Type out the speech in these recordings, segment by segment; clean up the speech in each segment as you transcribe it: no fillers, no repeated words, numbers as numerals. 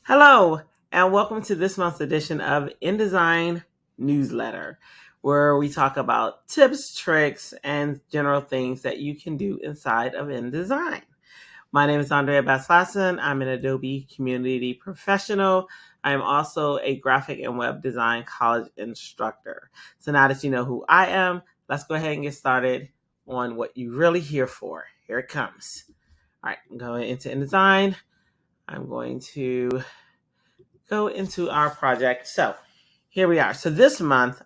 Hello, and welcome to this month's edition of InDesign newsletter, where we talk about tips, tricks, and general things that you can do inside of InDesign. My name is Andrea Baslassen. I'm an Adobe community professional. I am also a graphic and web design college instructor. So now that you know who I am, let's go ahead and get started on what you're really here for. Here it comes. All right, I'm going into InDesign. I'm going to go into our project. So here we are. So this month's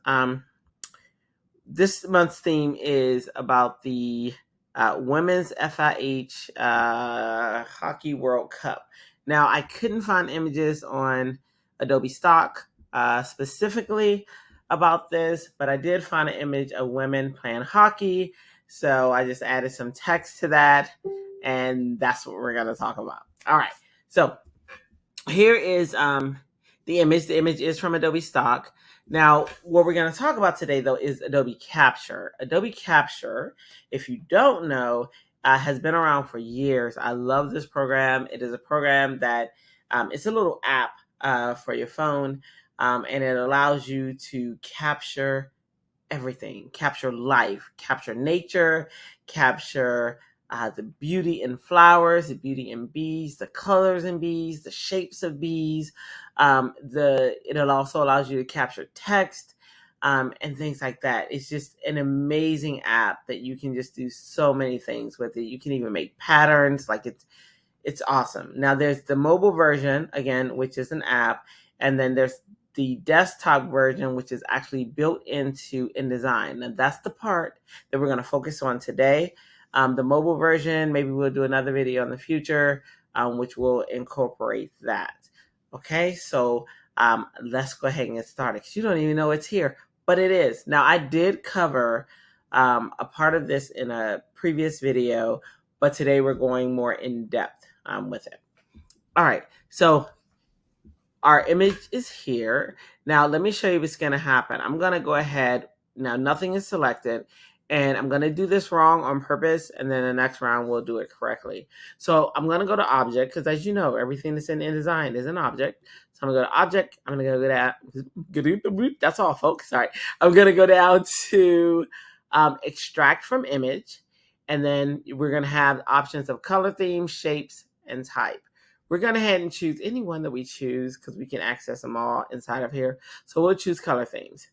theme is about the Women's FIH Hockey World Cup. Now, I couldn't find images on Adobe Stock specifically about this, but I did find an image of women playing hockey. So I just added some text to that, and that's what we're going to talk about. All right. So here is the image. The image is from Adobe Stock. Now, what we're going to talk about today, though, is Adobe Capture. Adobe Capture, if you don't know, has been around for years. I love this program. It is a program that it's a little app for your phone, and it allows you to capture everything, capture life, capture nature, capture the beauty in flowers, the beauty in bees, the colors in bees, the shapes of bees. It also allows you to capture text and things like that. It's just an amazing app that you can just do so many things with it. You can even make patterns. It's awesome. Now there's the mobile version again, which is an app, and then there's the desktop version, which is actually built into InDesign. Now that's the part that we're going to focus on today. The mobile version, maybe we'll do another video in the future, which will incorporate that. Okay, so let's go ahead and get started because you don't even know it's here, but it is. Now I did cover a part of this in a previous video, but today we're going more in depth with it. All right, so our image is here. Now, let me show you what's going to happen. I'm going to go ahead. Now, nothing is selected. And I'm going to do this wrong on purpose. And then the next round, we'll do it correctly. So I'm going to go to Object. Because as you know, everything that's in InDesign is an object. So I'm going to go to Object. I'm going to go to that. That's all, folks. Sorry. I'm going to go down to Extract from Image. And then we're going to have options of color theme, shapes, and type. We're going to head and choose any one that we choose because we can access them all inside of here. So we'll choose color themes.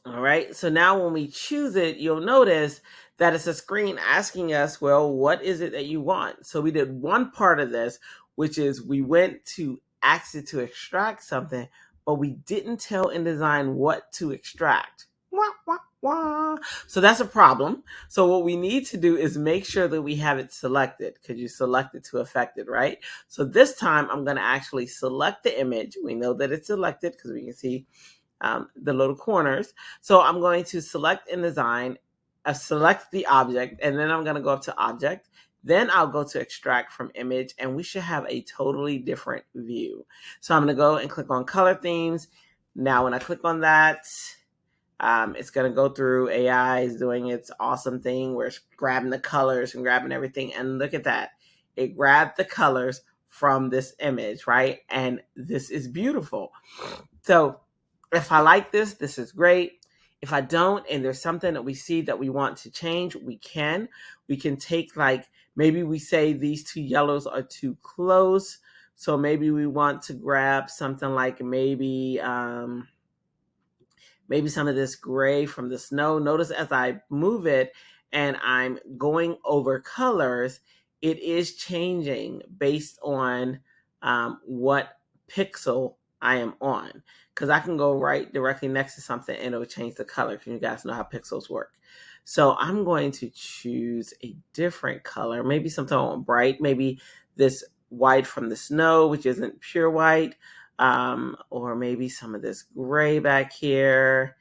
All right. So now when we choose it, you'll notice that it's a screen asking us, well, what is it that you want? So we did one part of this, which is we went to ask it to extract something, but we didn't tell InDesign what to extract. Wah, wah, wah. So that's a problem. So what we need to do is make sure that we have it selected because you selected to affected, right? So this time I'm going to actually select the image. We know that it's selected because we can see the little corners. So I'm going to select InDesign, select the object, and then I'm going to go up to Object. Then I'll go to Extract from Image, and we should have a totally different view. So I'm going to go and click on Color Themes. Now, when I click on that, it's going to go through. AI is doing its awesome thing where it's grabbing the colors and grabbing everything. And look at that. It grabbed the colors from this image, right? And this is beautiful. So if I like this, this is great. If I don't, and there's something that we see that we want to change, we can. We can take maybe we say these two yellows are too close. So maybe we want to grab something like maybe some of this gray from the snow. Notice as I move it and I'm going over colors, it is changing based on what pixel I am on. Because I can go right directly next to something and it'll change the color because you guys know how pixels work. So I'm going to choose a different color, maybe something bright, maybe this white from the snow, which isn't pure white, or maybe some of this gray back here.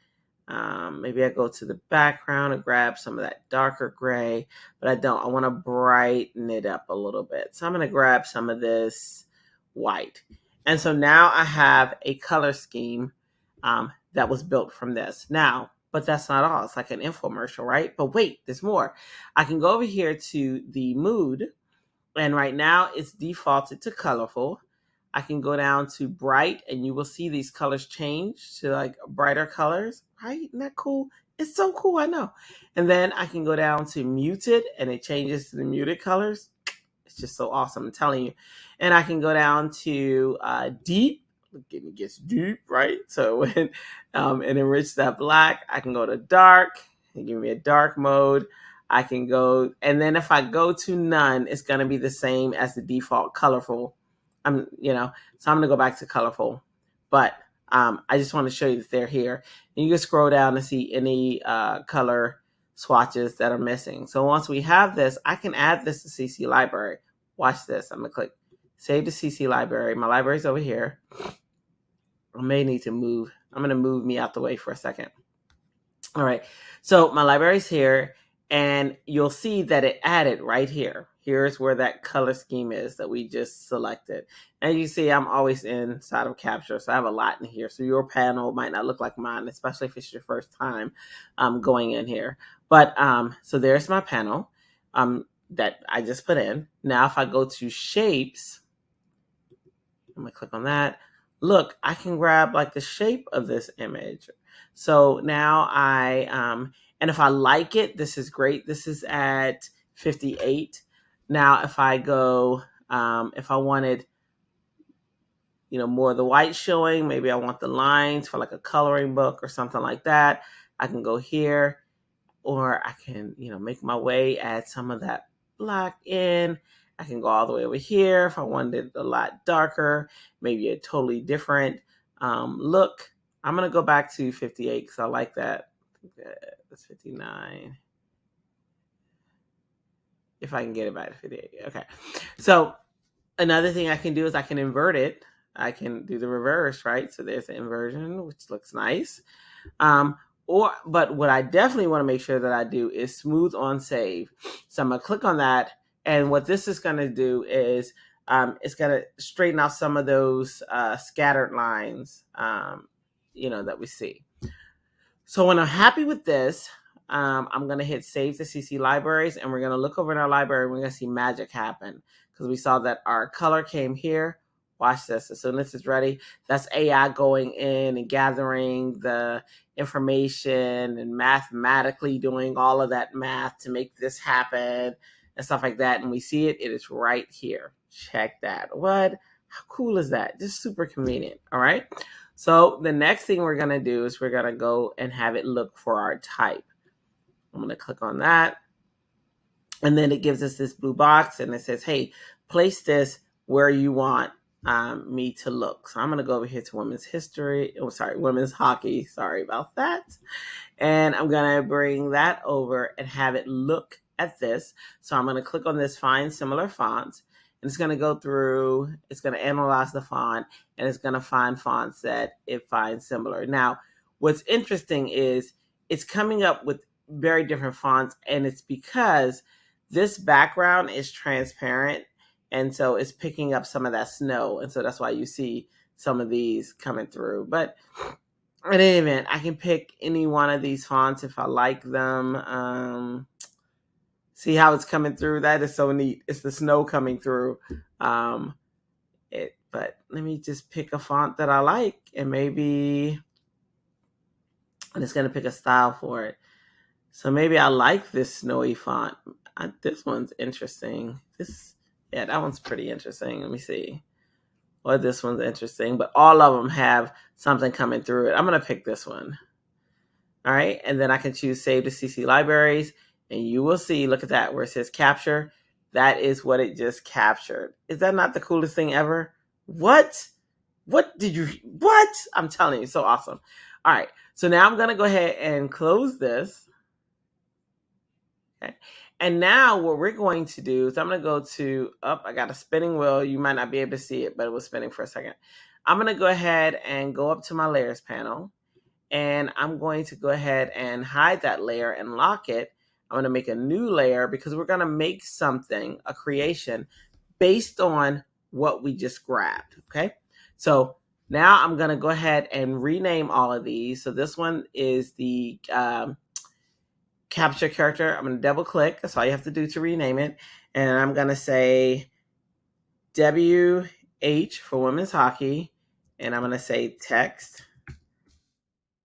Maybe I go to the background and grab some of that darker gray, but I don't. I want to brighten it up a little bit. So I'm going to grab some of this white. And so now I have a color scheme that was built from this. Now, but that's not all. It's like an infomercial, right? But wait, there's more. I can go over here to the mood, And right now it's defaulted to colorful. I can go down to bright and you will see these colors change to like brighter colors. Right? Isn't that cool? It's so cool, I know. And then I can go down to muted and it changes to the muted colors. It's just so awesome, I'm telling you. And I can go down to deep. It gets deep, right? So when and enrich that black, I can go to dark and give me a dark mode. I can go, and then if I go to none, it's going to be the same as the default colorful. So I'm going to go back to colorful, but I just want to show you that they're here. And you can scroll down and see any color swatches that are missing. So once we have this, I can add this to CC Library. Watch this. I'm going to click Save to CC Library. My library's over here. I may need to move. I'm going to move me out the way for a second. All right. So my library's here, and you'll see that it added right here. Here's where that color scheme is that we just selected. And you see, I'm always inside of Capture, so I have a lot in here. So your panel might not look like mine, especially if it's your first time going in here. But so there's my panel that I just put in. Now, if I go to Shapes, I'm going to click on that. Look, I can grab like the shape of this image. So now and if I like it, this is great. This is at 58. Now, if I go, if I wanted, more of the white showing, maybe I want the lines for like a coloring book or something like that. I can go here, or I can, make my way, add some of that black in. I can go all the way over here if I wanted it a lot darker, maybe a totally different look. I'm going to go back to 58 because I like that. That's 59. If I can get it back to 58. Okay. So another thing I can do is I can invert it. I can do the reverse, right? So there's the inversion, which looks nice. But what I definitely want to make sure that I do is smooth on save. So I'm going to click on that. And what this is going to do is it's going to straighten out some of those scattered lines, that we see. So when I'm happy with this, I'm going to hit Save to CC Libraries, and we're going to look over in our library, and we're going to see magic happen because we saw that our color came here. Watch this. As soon as it's ready, that's AI going in and gathering the information and mathematically doing all of that math to make this happen and stuff like that. And we see it. It is right here. Check that. What? How cool is that? Just super convenient. All right. So the next thing we're going to do is we're going to go and have it look for our type. I'm going to click on that. And then it gives us this blue box and it says, hey, place this where you want me to look. So I'm going to go over here to women's history. Oh, sorry, women's hockey. Sorry about that. And I'm going to bring that over and have it look at this. So I'm going to click on this Find Similar Fonts. And it's going to go through, it's going to analyze the font, and it's going to find fonts that it finds similar. Now, what's interesting is it's coming up with very different fonts, and it's because this background is transparent, and so it's picking up some of that snow, and so that's why you see some of these coming through. But in any event, I can pick any one of these fonts if I like them. See how it's coming through? That is so neat. It's the snow coming through. But let me just pick a font that I like, and maybe I'm just going to pick a style for it. So maybe I like this snowy font. This one's interesting. That one's pretty interesting. Let me see. Or this one's interesting, but all of them have something coming through it. I'm going to pick this one. All right. And then I can choose Save to CC Libraries. And you will see, look at that, where it says capture. That is what it just captured. Is that not the coolest thing ever? What? What? I'm telling you, so awesome. All right. So now I'm going to go ahead and close this. Okay. And now what we're going to do is I'm going to go to, I got a spinning wheel. You might not be able to see it, but it was spinning for a second. I'm going to go ahead and go up to my layers panel. And I'm going to go ahead and hide that layer and lock it. I'm going to make a new layer because we're going to make something, a creation, based on what we just grabbed, okay? So now I'm going to go ahead and rename all of these. So this one is the capture character. I'm going to double click. That's all you have to do to rename it. And I'm going to say WH for women's hockey, and I'm going to say text.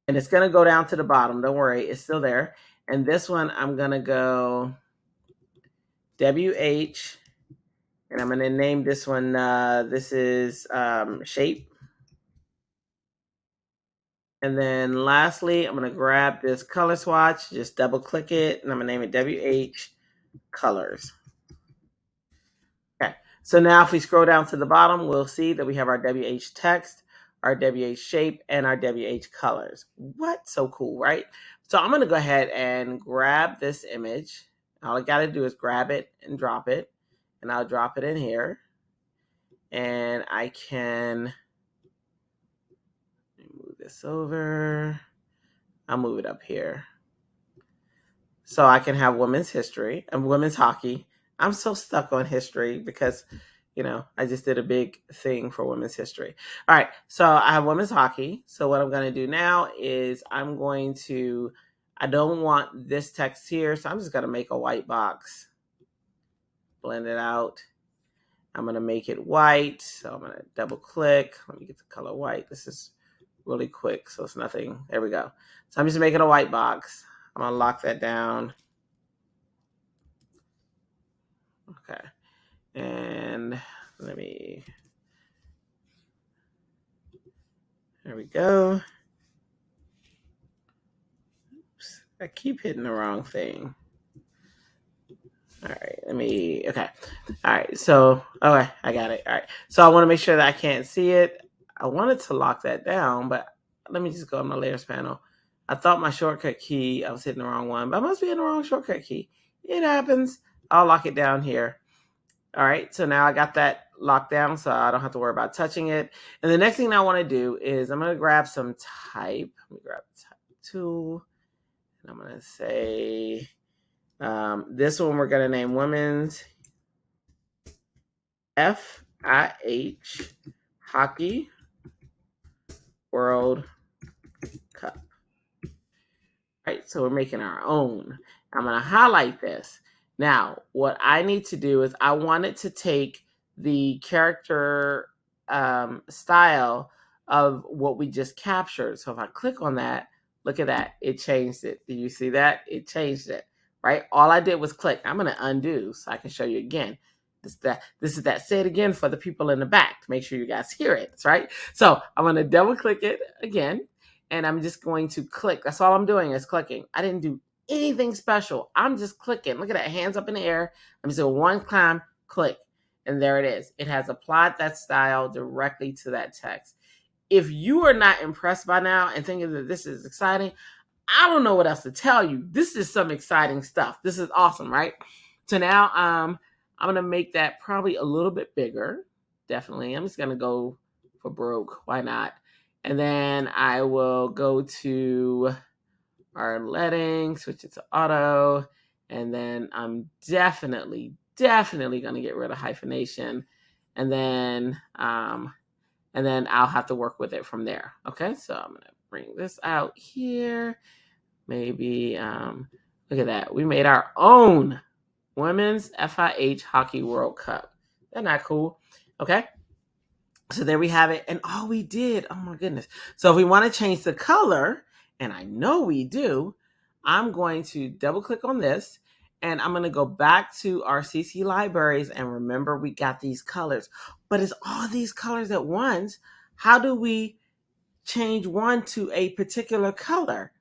And it's going to go down to the bottom. Don't worry, it's still there. And this one, I'm going to go WH, and I'm going to name this one, this is shape. And then lastly, I'm going to grab this color swatch, just double click it, and I'm going to name it WH colors. Okay, so now if we scroll down to the bottom, we'll see that we have our WH text, our WH shape, and our WH colors. What? So cool, right? So I'm going to go ahead and grab this image. All I got to do is grab it and drop it, and I'll drop it in here. And I can move this over. I'll move it up here. So I can have women's history and women's hockey. I'm so stuck on history because, you know, I just did a big thing for women's history. All right, so I have women's hockey. So what I'm going to do now is I don't want this text here, so I'm just going to make a white box. Blend it out. I'm going to make it white. So I'm going to double click. Let me get the color white. This is really quick, so it's nothing. There we go. So I'm just making a white box. I'm going to lock that down. Okay. And there we go. Oops, I keep hitting the wrong thing. All right, okay. All right, so, okay, I got it. All right, so I want to make sure that I can't see it. I wanted to lock that down, but let me just go on my layers panel. I thought my shortcut key, I was hitting the wrong one, but I must be in the wrong shortcut key. It happens. I'll lock it down here. All right, so now I got that locked down, so I don't have to worry about touching it. And the next thing I want to do is I'm going to grab some type. Let me grab the type tool, and I'm going to say this one we're going to name Women's FIH Hockey World Cup. All right, so we're making our own. I'm going to highlight this. Now, what I need to do is I want it to take the character style of what we just captured. So if I click on that, look at that. It changed it. Do you see that? It changed it, right? All I did was click. I'm going to undo so I can show you again. This is that. Say it again for the people in the back to make sure you guys hear it, right? So I'm going to double click it again, and I'm just going to click. That's all I'm doing is clicking. I didn't do anything special. I'm just clicking. Look at that, hands up in the air. I'm just doing one time, click, and there it is. It has applied that style directly to that text. If you are not impressed by now and thinking that this is exciting, I don't know what else to tell you. This is some exciting stuff. This is awesome, right? So now I'm going to make that probably a little bit bigger. Definitely. I'm just going to go for broke. Why not? And then I will go to our letting, switch it to auto, and then I'm definitely going to get rid of hyphenation, and then I'll have to work with it from there. Okay, so I'm going to bring this out here. Maybe look at that. We made our own Women's FIH Hockey World Cup. Isn't that cool? Okay. So there we have it. And all we did, oh my goodness. So if we want to change the color, and I know we do, I'm going to double click on this, and I'm going to go back to our CC libraries, and remember we got these colors. But it's all these colors at once. How do we change one to a particular color?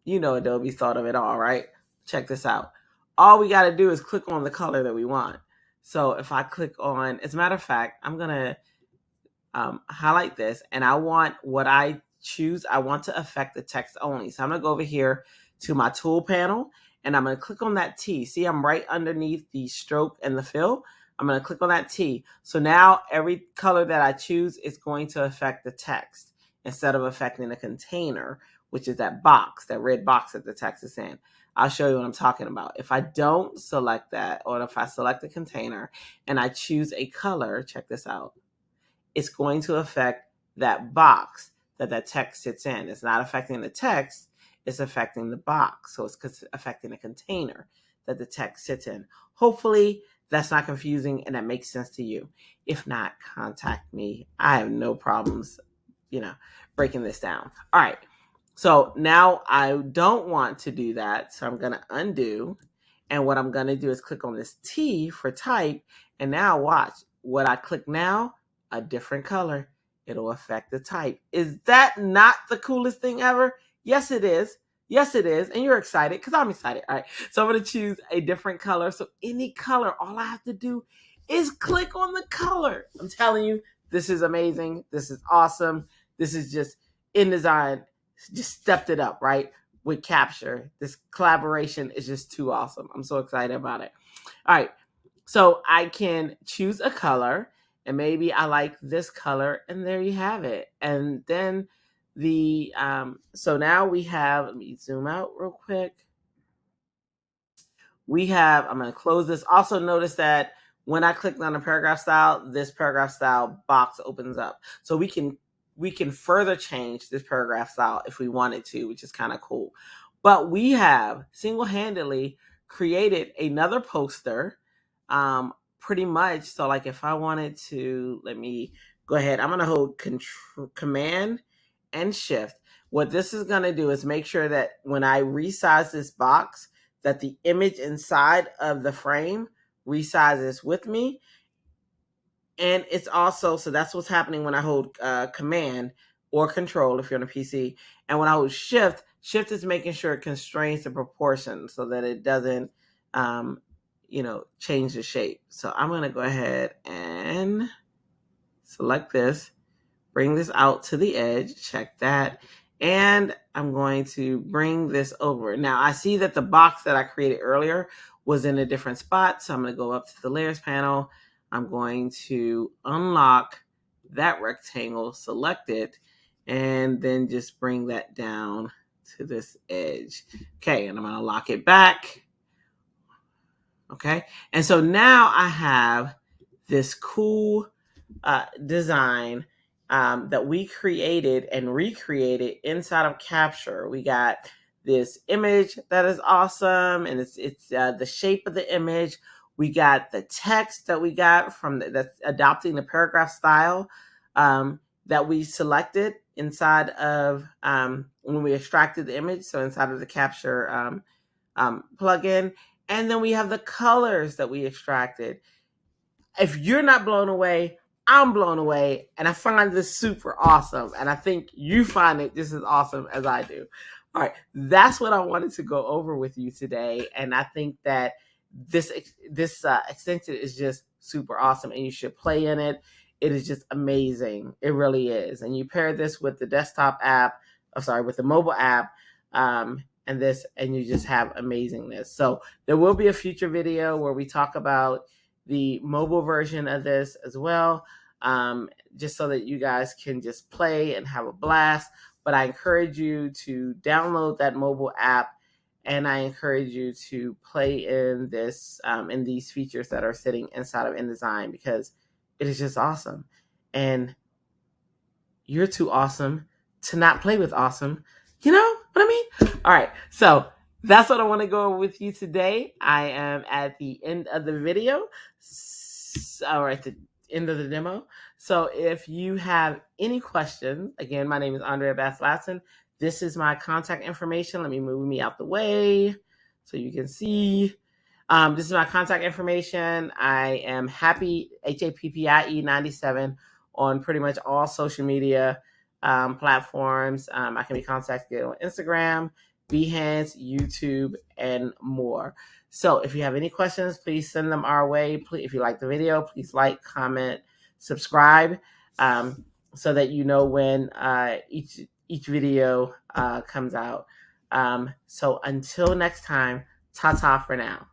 You know Adobe thought of it all, right? Check this out. All we got to do is click on the color that we want. So if I click on, as a matter of fact, I'm going to highlight this, and I want what I choose. I want to affect the text only. So I'm going to go over here to my tool panel, and I'm going to click on that T. See, I'm right underneath the stroke and the fill. I'm going to click on that T. So now every color that I choose is going to affect the text instead of affecting the container, which is that box, that red box that the text is in. I'll show you what I'm talking about. If I don't select that, or if I select the container and I choose a color, check this out. It's going to affect that box that text sits in. It's not affecting the text, it's affecting the box. So it's affecting the container that the text sits in. Hopefully that's not confusing and that makes sense to you. If not, contact me. I have no problems, breaking this down. All right. So now I don't want to do that. So I'm going to undo. And what I'm going to do is click on this T for type. And now watch what I click now, a different color. It'll affect the type. Is that not the coolest thing ever? Yes, it is. Yes, it is. And you're excited because I'm excited. All right. So I'm going to choose a different color. So any color, all I have to do is click on the color. I'm telling you, this is amazing. This is awesome. This is just InDesign just stepped it up, right? With Capture. This collaboration is just too awesome. I'm so excited about it. All right. So I can choose a color and maybe I like this color and there you have it. And then so now we have, let me zoom out real quick. I'm going to close this. Also notice that when I clicked on the paragraph style, this paragraph style box opens up. So we can further change this paragraph style if we wanted to, which is kind of cool. But we have single-handedly created another poster, pretty much. So like if I wanted to, let me go ahead. I'm going to hold Command and Shift. What this is going to do is make sure that when I resize this box, that the image inside of the frame resizes with me. And it's also, so that's what's happening when I hold Command or Control if you're on a PC. And when I hold Shift is making sure it constrains the proportion so that it doesn't, change the shape. So I'm going to go ahead and select this, bring this out to the edge, check that. And I'm going to bring this over. Now I see that the box that I created earlier was in a different spot. So I'm going to go up to the layers panel. I'm going to unlock that rectangle, select it, and then just bring that down to this edge. Okay, and I'm going to lock it back. Okay, and so now I have this cool design that we created and recreated inside of Capture. We got this image that is awesome, and it's the shape of the image. We got the text that we got from that's adopting the paragraph style that we selected inside of when we extracted the image. So inside of the Capture plugin, and then we have the colors that we extracted. If you're not blown away, I'm blown away, and I find this super awesome, and I think you find it just as awesome as I do. All right, that's what I wanted to go over with you today, and I think that this extension is just super awesome, and you should play in it. It is just amazing. It really is. And you pair this with the desktop app, with the mobile app, and you just have amazingness. So there will be a future video where we talk about the mobile version of this as well, just so that you guys can just play and have a blast. But I encourage you to download that mobile app, and I encourage you to play in this, in these features that are sitting inside of InDesign, because it is just awesome. And you're too awesome to not play with awesome. You know what I mean? All right, so that's what I want to go over with you today. I am at the end of the video, or at the end of the demo. So if you have any questions, again, my name is Andrea Bass-Latson. This is my contact information. Let me move me out the way so you can see. This is my contact information. I am Happy, HAPPIE 97 on pretty much all social media platforms. I can be contacted on Instagram, Behance, YouTube, and more. So if you have any questions, please send them our way. Please, if you like the video, please like, comment, subscribe, so that you know when each video comes out. So until next time, ta-ta for now.